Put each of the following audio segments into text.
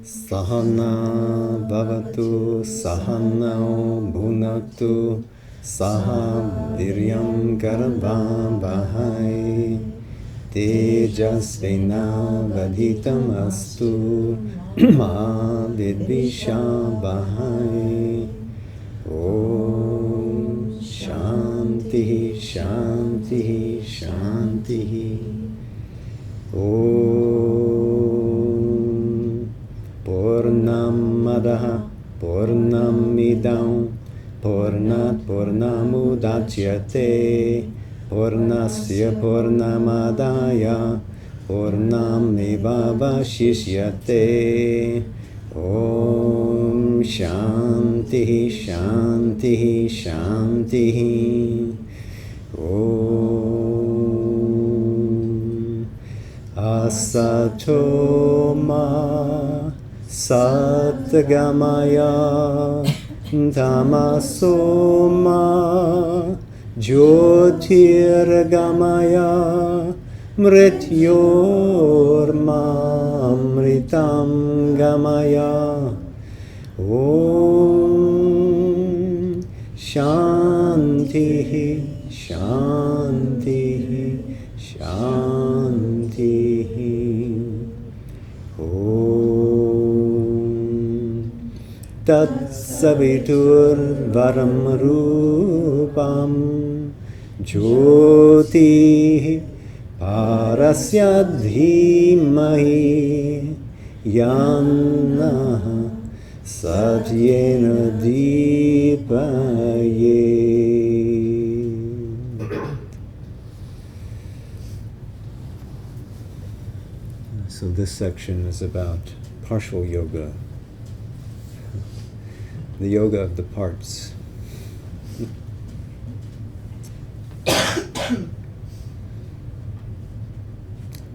Sahana bhavatu sahanao bhunaktu saha viryam karvam bahai tejasvina vadhitam astu ma vidvisha bahai. Om Shanti Shanti Shanti. Om Purnamadaha Purnamidam Purnat Purnamudachyate Purnasya Purnamadaya Purnamevavashishyate. Om Shanti Shanti Shanti. Om Asato Ma Satgamaya Tamaso Ma Jyotirgamaya Mrityorma Amritam Gamaya. Om Shanti Shanti Shanti. Om Tat Savitur Varam Rupam Jyoti Parasya Dhimahi Yanna Satyena Deepaye. So this section is about partial yoga, the yoga of the parts.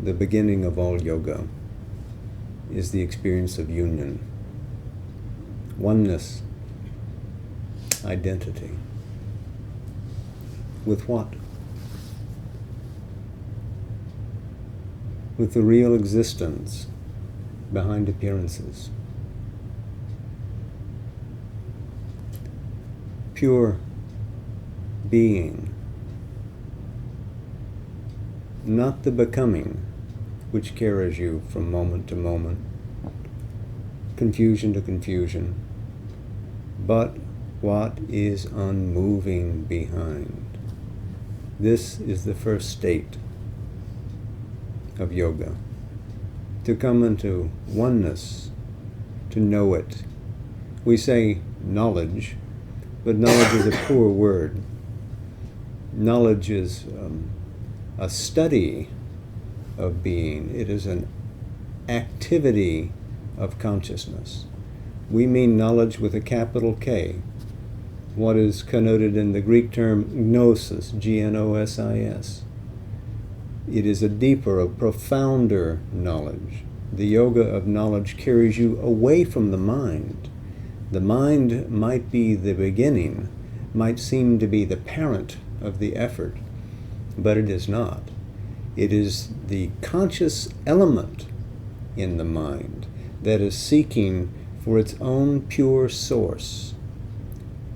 The beginning of all yoga is the experience of union, oneness, identity. With what? With the real existence behind appearances. Pure being, not the becoming which carries you from moment to moment, confusion to confusion, but what is unmoving behind. This is the first state of yoga, to come into oneness, to know it. We say knowledge, but knowledge is a poor word. Knowledge is a study of being. It is an activity of consciousness. We mean knowledge with a capital K, what is connoted in the Greek term gnosis, Gnosis. It is a deeper, a profounder knowledge. The yoga of knowledge carries you away from the mind. The mind might be the beginning, might seem to be the parent of the effort, but it is not. It is the conscious element in the mind that is seeking for its own pure source.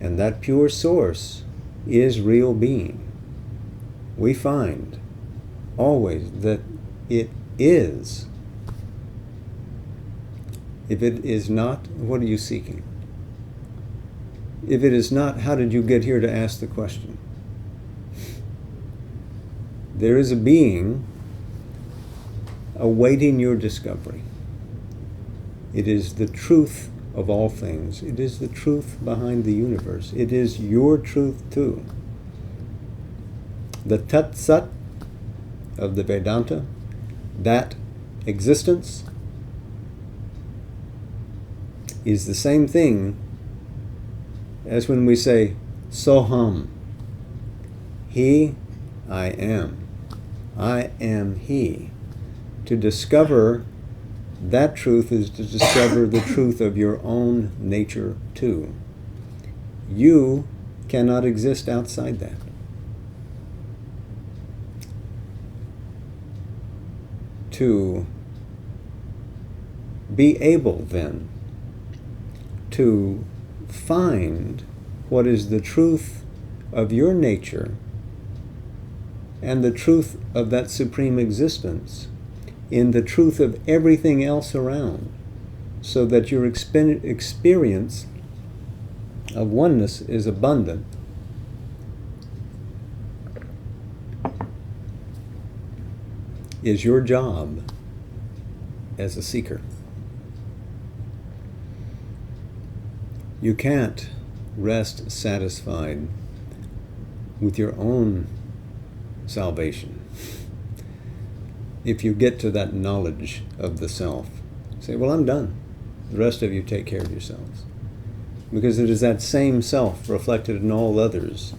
And that pure source is real being. We find always that it is. If it is not, what are you seeking? If it is not, how did you get here to ask the question? There is a being awaiting your discovery. It is the truth of all things. It is the truth behind the universe. It is your truth too. The Tat Sat of the Vedanta, that existence, is the same thing as when we say Soham. He, I am. I am He. To discover that truth is to discover the truth of your own nature too. You cannot exist outside that. To be able then to find what is the truth of your nature and the truth of that supreme existence in the truth of everything else around, so that your experience of oneness is abundant, is your job as a seeker. You can't rest satisfied with your own salvation. If you get to that knowledge of the self, say, well, I'm done. The rest of you take care of yourselves. Because it is that same self reflected in all others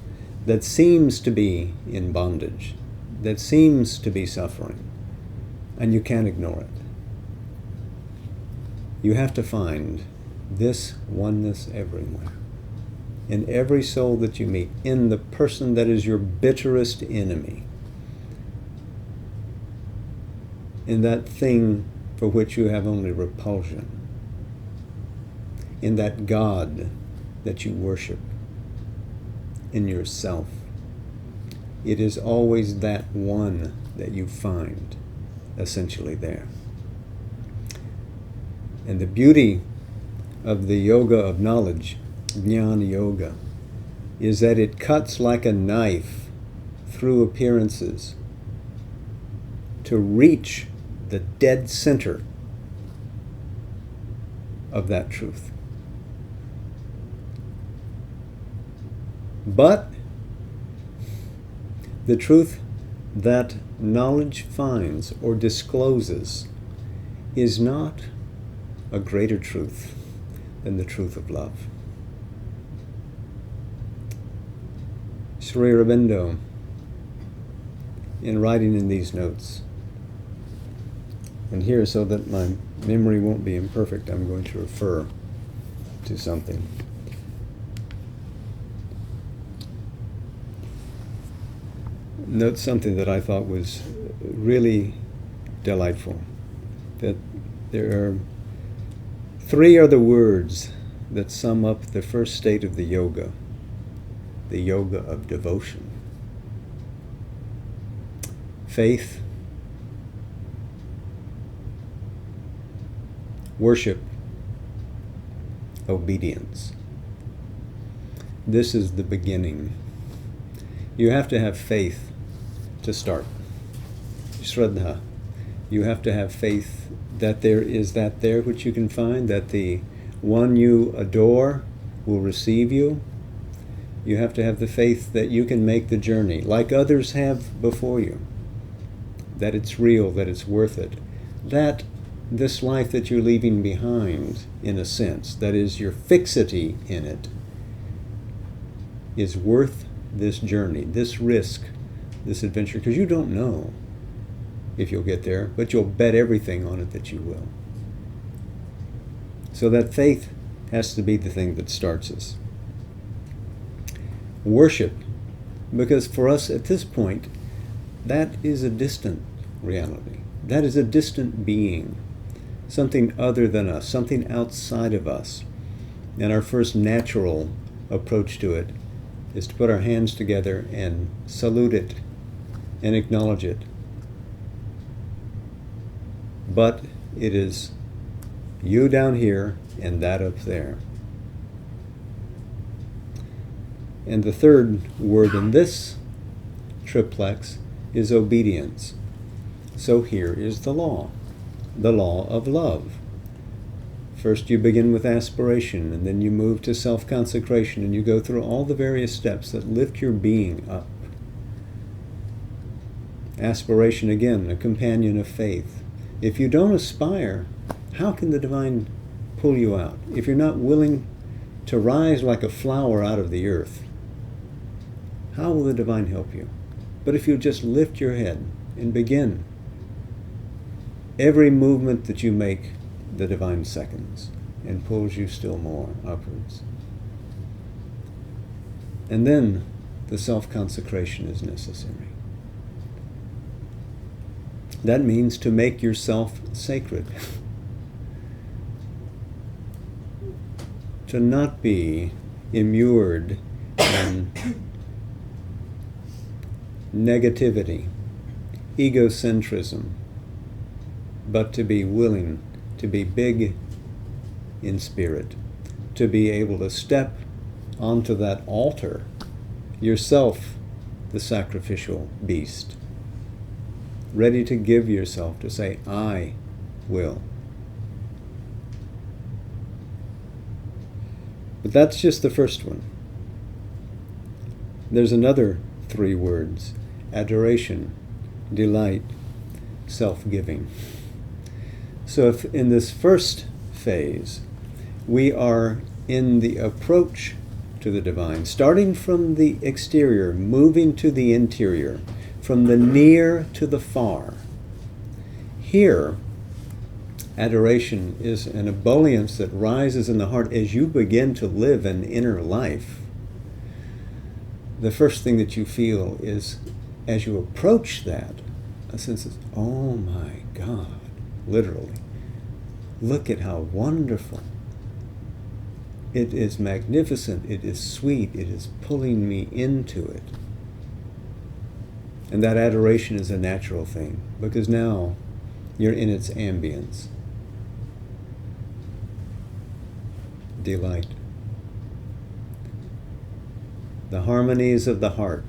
that seems to be in bondage, that seems to be suffering, and you can't ignore it. You have to find this oneness everywhere, in every soul that you meet, in the person that is your bitterest enemy, in that thing for which you have only repulsion, in that God that you worship, in yourself. It is always that one that you find essentially there. And the beauty of the yoga of knowledge, jnana yoga, is that it cuts like a knife through appearances to reach the dead center of that truth. But the truth that knowledge finds or discloses is not a greater truth than the truth of love. Sri Aurobindo, in writing in these notes, and here, so that my memory won't be imperfect, I'm going to refer to something. Note something that I thought was really delightful. That there are three other words that sum up the first state of the yoga of devotion. Faith, worship, obedience. This is the beginning. You have to have faith to start. Shraddha. You have to have faith that there is that there which you can find, that the one you adore will receive you. You have to have the faith that you can make the journey like others have before you, that it's real, that it's worth it, that this life that you're leaving behind, in a sense, that is your fixity in it, is worth this journey, this risk, this adventure, because you don't know if you'll get there, but you'll bet everything on it that you will. So that faith has to be the thing that starts us. Worship, because for us at this point, that is a distant reality. That is a distant being, something other than us, something outside of us. And our first natural approach to it is to put our hands together and salute it and acknowledge it. But it is you down here and that up there. And the third word in this triplex is obedience. So here is the law of love. First you begin with aspiration, and then you move to self-consecration, and you go through all the various steps that lift your being up. Aspiration, again, a companion of faith. If you don't aspire, how can the divine pull you out? If you're not willing to rise like a flower out of the earth, how will the divine help you? But if you just lift your head and begin, every movement that you make, the divine seconds and pulls you still more upwards. And then the self-consecration is necessary. That means to make yourself sacred. to not be immured in negativity, egocentrism, but to be willing to be big in spirit, to be able to step onto that altar, yourself the sacrificial beast, ready to give yourself, to say, I will. But that's just the first one. There's another 3 words: adoration, delight, self-giving. So if in this first phase we are in the approach to the divine, starting from the exterior, moving to the interior, from the near to the far, here adoration is an ebullience that rises in the heart as you begin to live an inner life. The first thing that you feel is, as you approach that, a sense of, oh my God, literally, look at how wonderful. It is magnificent, it is sweet, it is pulling me into it. And that adoration is a natural thing, because now you're in its ambience. Delight. The harmonies of the heart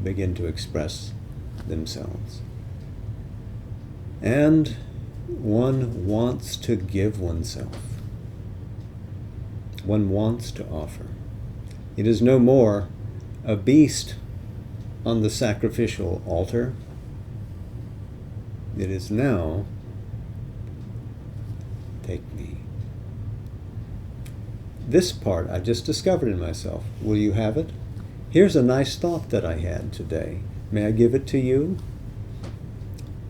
begin to express themselves. And one wants to give oneself. One wants to offer. It is no more a beast on the sacrificial altar. It is now, take me. This part I just discovered in myself. Will you have it? Here's a nice thought that I had today. May I give it to you?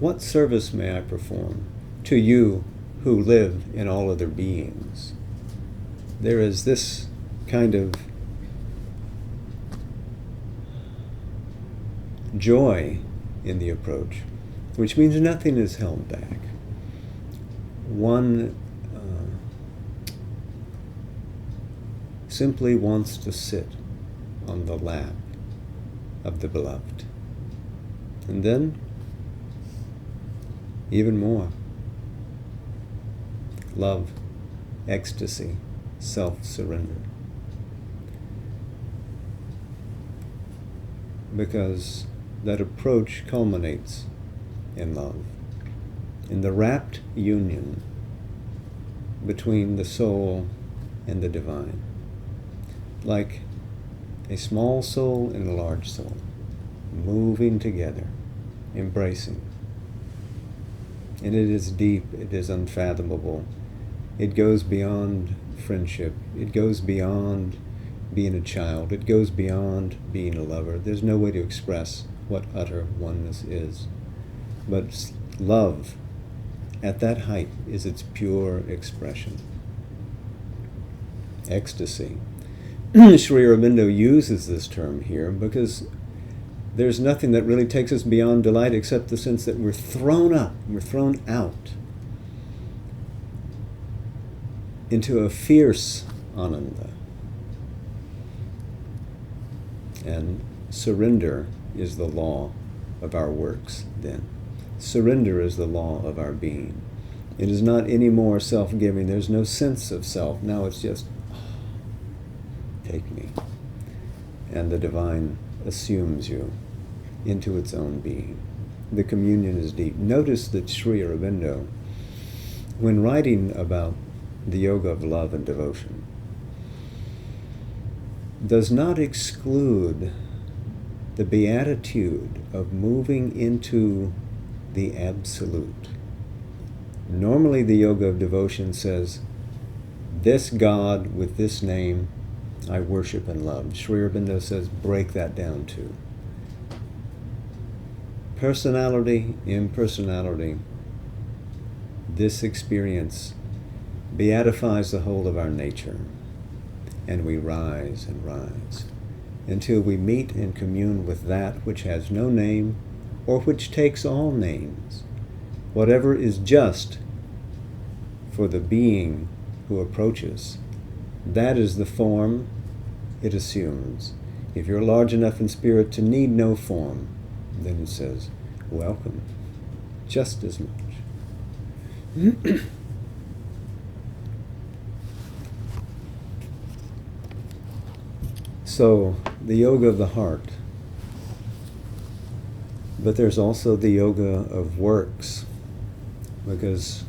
What service may I perform to you who live in all other beings? There is this kind of joy in the approach, which means nothing is held back. One simply wants to sit on the lap of the beloved. And then, even more, love, ecstasy, self-surrender. Because that approach culminates in love, in the rapt union between the soul and the divine, like a small soul and a large soul, moving together, embracing. And it is deep, it is unfathomable. It goes beyond friendship. It goes beyond being a child. It goes beyond being a lover. There's no way to express what utter oneness is. But love, at that height, is its pure expression. Ecstasy. Sri Aurobindo uses this term here because there's nothing that really takes us beyond delight except the sense that we're thrown up, we're thrown out into a fierce ananda. And surrender is the law of our works then. Surrender is the law of our being. It is not any more self-giving. There's no sense of self. Now it's just, take me. And the divine assumes you into its own being. The communion is deep. Notice that Sri Aurobindo, when writing about the yoga of love and devotion, does not exclude the beatitude of moving into the absolute. Normally the yoga of devotion says, this God with this name I worship and love. Sri Aurobindo says, break that down too. Personality, impersonality, this experience beatifies the whole of our nature, and we rise and rise until we meet and commune with that which has no name or which takes all names, whatever is just for the being who approaches that is the form it assumes. If you're large enough in spirit to need no form, then it says, welcome, just as much. So, the yoga of the heart. But there's also the yoga of works, because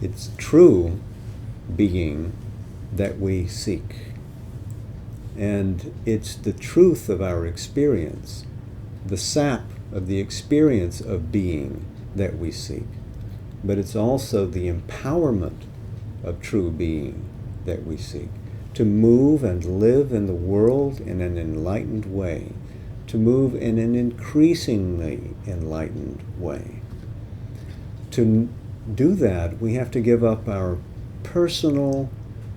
it's true being that we seek. And it's the truth of our experience, the sap of the experience of being that we seek. But it's also the empowerment of true being that we seek. To move and live in the world in an enlightened way. To move in an increasingly enlightened way. To do that, we have to give up our personal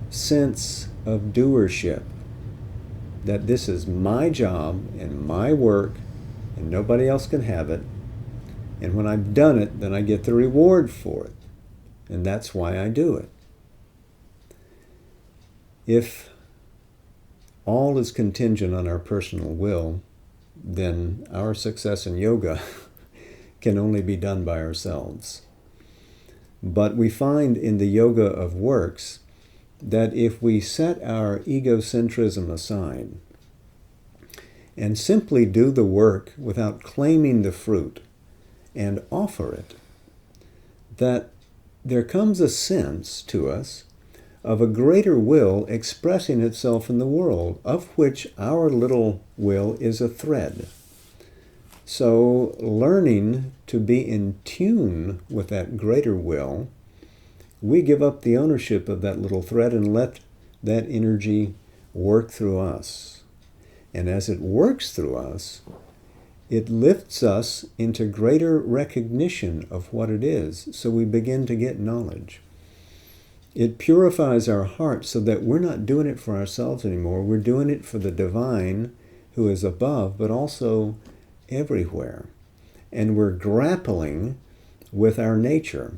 sense of doership. That this is my job and my work and nobody else can have it. And when I've done it, then I get the reward for it. And that's why I do it. If all is contingent on our personal will, then our success in yoga can only be done by ourselves. But we find in the yoga of works that if we set our egocentrism aside and simply do the work without claiming the fruit and offer it, that there comes a sense to us of a greater will expressing itself in the world, of which our little will is a thread. So learning to be in tune with that greater will, we give up the ownership of that little thread and let that energy work through us. And as it works through us, it lifts us into greater recognition of what it is, so we begin to get knowledge. It purifies our heart so that we're not doing it for ourselves anymore. We're doing it for the divine who is above, but also everywhere. And we're grappling with our nature.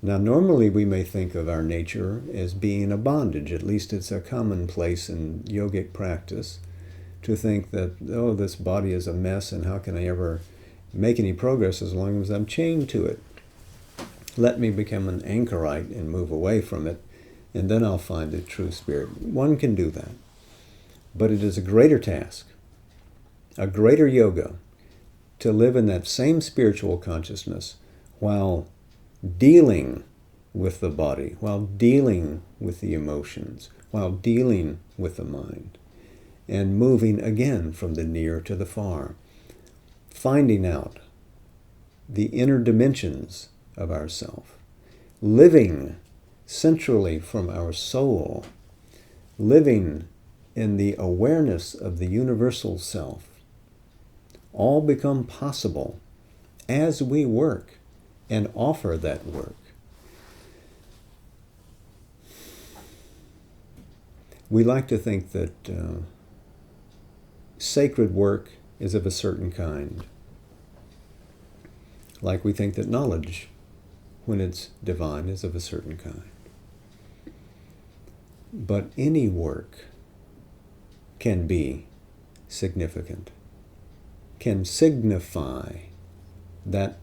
Now, normally we may think of our nature as being a bondage. At least it's a commonplace in yogic practice to think that, oh, this body is a mess and how can I ever make any progress as long as I'm chained to it? Let me become an anchorite and move away from it, and then I'll find the true spirit. One can do that. But it is a greater task, a greater yoga, to live in that same spiritual consciousness while dealing with the body, while dealing with the emotions, while dealing with the mind, and moving again from the near to the far, finding out the inner dimensions of ourself, living centrally from our soul, living in the awareness of the universal self, all become possible as we work and offer that work. We like to think that sacred work is of a certain kind. Like we think that knowledge, when it's divine, is of a certain kind. But any work can be significant, can signify that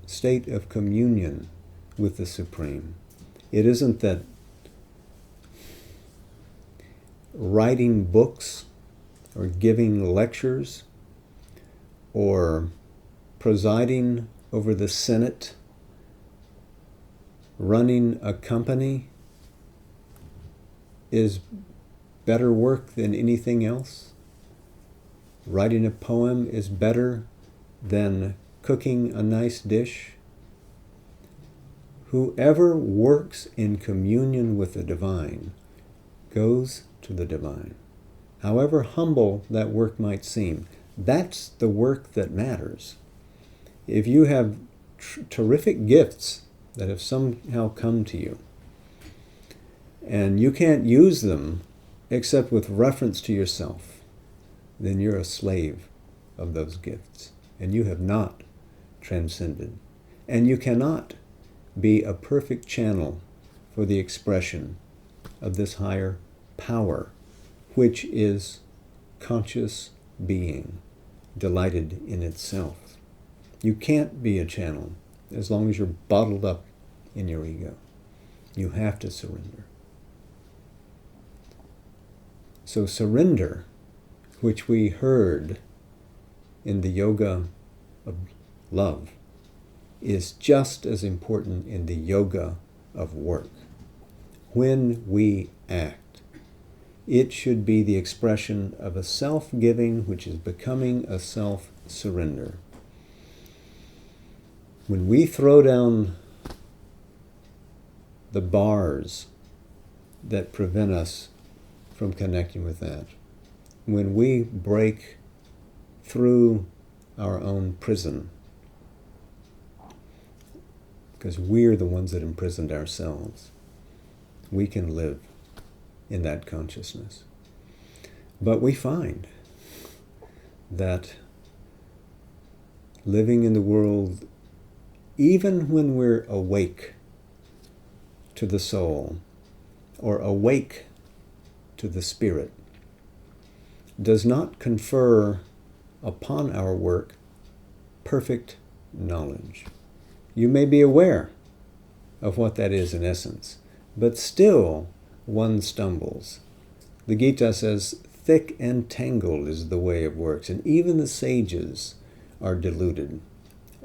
state of communion with the Supreme. It isn't that writing books or giving lectures or presiding over the Senate, running a company is better work than anything else. Writing a poem is better than cooking a nice dish. Whoever works in communion with the divine goes to the divine. However humble that work might seem, that's the work that matters. If you have terrific gifts that have somehow come to you, and you can't use them except with reference to yourself, then you're a slave of those gifts, and you have not transcended. And you cannot be a perfect channel for the expression of this higher power, which is conscious being, delighted in itself. You can't be a channel as long as you're bottled up in your ego. You have to surrender. So surrender, which we heard in the yoga of love, is just as important in the yoga of work. When we act, it should be the expression of a self-giving which is becoming a self-surrender. When we throw down the bars that prevent us from connecting with that, when we break through our own prison, because we're the ones that imprisoned ourselves, we can live in that consciousness. But we find that living in the world, even when we're awake to the soul or awake to the spirit, does not confer upon our work perfect knowledge. You may be aware of what that is in essence, but still one stumbles. The Gita says, thick and tangled is the way of works, and even the sages are deluded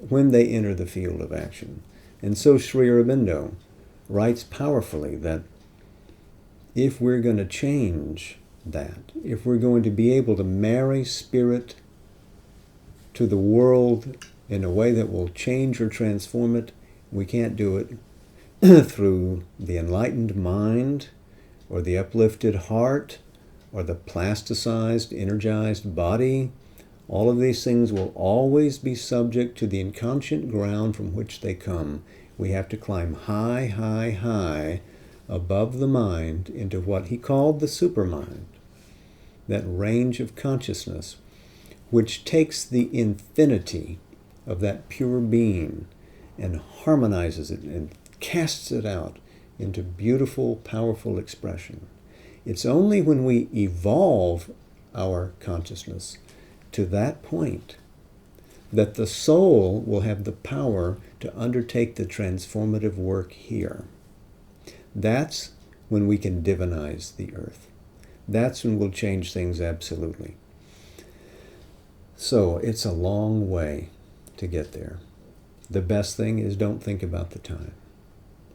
when they enter the field of action. And so Sri Aurobindo writes powerfully that if we're going to change that, if we're going to be able to marry spirit to the world in a way that will change or transform it, we can't do it through the enlightened mind or the uplifted heart or the plasticized, energized body. All of these things will always be subject to the inconscient ground from which they come. We have to climb high, high, high above the mind into what he called the supermind, that range of consciousness which takes the infinity of that pure being and harmonizes it and casts it out into beautiful, powerful expression. It's only when we evolve our consciousness to that point that the soul will have the power to undertake the transformative work here. That's when we can divinize the earth. That's when we'll change things absolutely. So it's a long way to get there. The best thing is don't think about the time.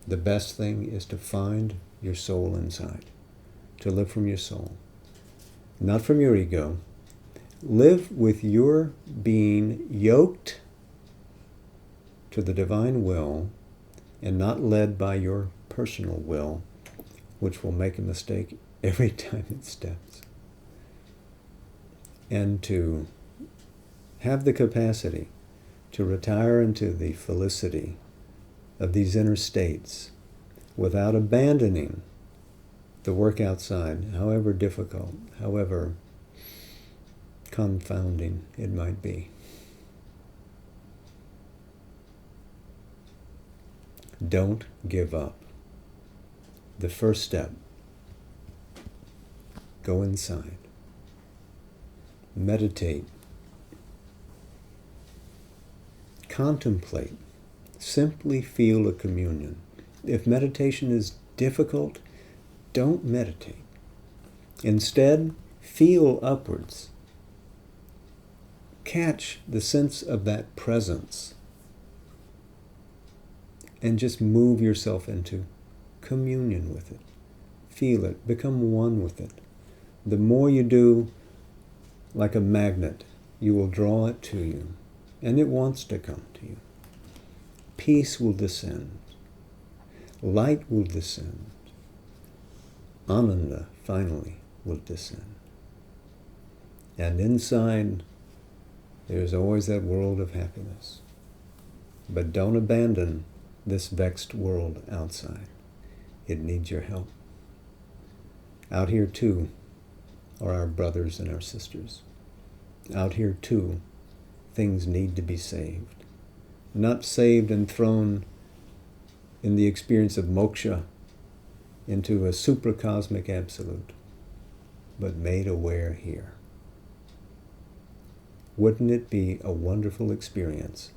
The best thing is to find your soul inside, to live from your soul, not from your ego. Live with your being yoked to the divine will and not led by your personal will, which will make a mistake every time it steps. And to have the capacity to retire into the felicity of these inner states without abandoning the work outside, however difficult, however confounding it might be. Don't give up. The first step, go inside. Meditate. Contemplate. Simply feel a communion. If meditation is difficult, don't meditate. Instead, feel upwards. Catch the sense of that presence and just move yourself into communion with it. Feel it. Become one with it. The more you do, like a magnet, you will draw it to you, and it wants to come to you. Peace will descend. Light will descend. Ananda, finally, will descend. And inside, there's always that world of happiness. But don't abandon this vexed world outside. It needs your help. Out here, too, are our brothers and our sisters. Out here, too, things need to be saved. Not saved and thrown in the experience of moksha into a supracosmic absolute, but made aware here. Wouldn't it be a wonderful experience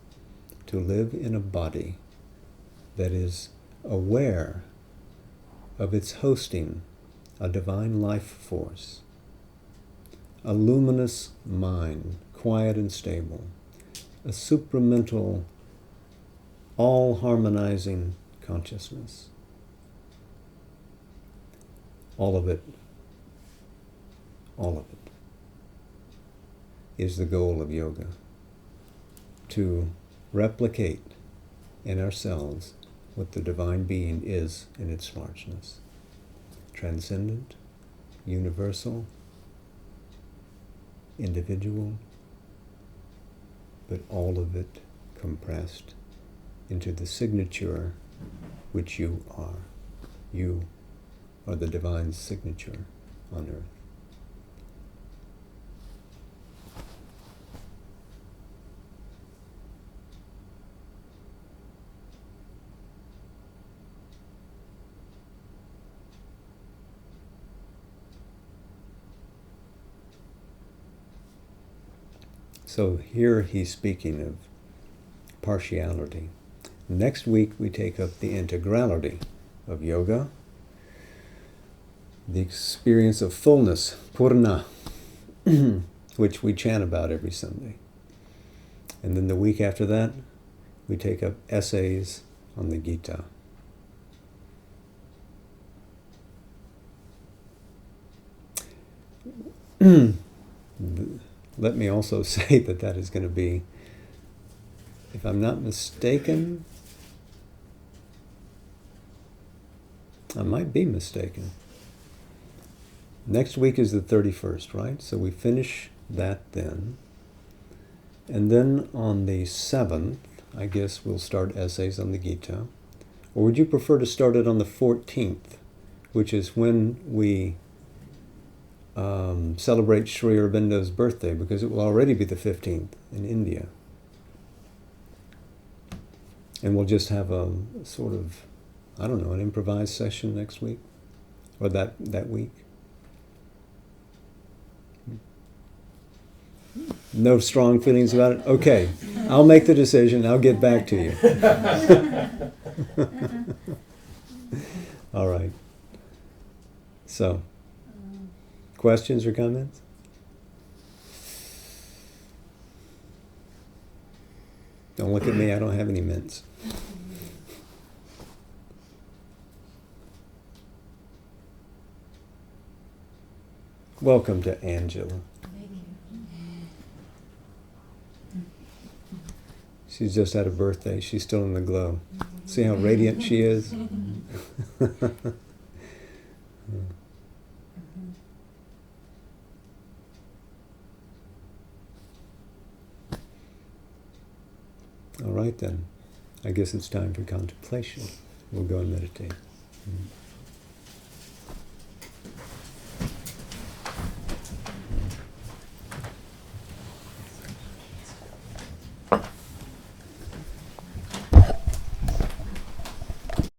to live in a body that is aware of its hosting a divine life force, a luminous mind, quiet and stable, a supramental, all-harmonizing consciousness. All of it is the goal of yoga, to replicate in ourselves what the divine being is in its largeness. Transcendent, universal, individual, but all of it compressed into the signature which you are. You are the divine signature on earth. So here he's speaking of partiality. Next week we take up the integrality of yoga, the experience of fullness, purna, which we chant about every Sunday. And then the week after that, we take up essays on the Gita. Let me also say that is going to be, if I'm not mistaken, I might be mistaken. Next week is the 31st, right? So we finish that then. And then on the 7th, I guess we'll start essays on the Gita. Or would you prefer to start it on the 14th, which is when we celebrate Sri Aurobindo's birthday, because it will already be the 15th in India. And we'll just have a sort of, I don't know, an improvised session next week, or that week. No strong feelings about it? Okay, I'll make the decision. I'll get back to you. All right. So, questions or comments? Don't look at me, I don't have any mints. Welcome to Angela. She's just had a birthday. She's still in the glow. See how radiant she is? All right then. I guess it's time for contemplation. We'll go and meditate.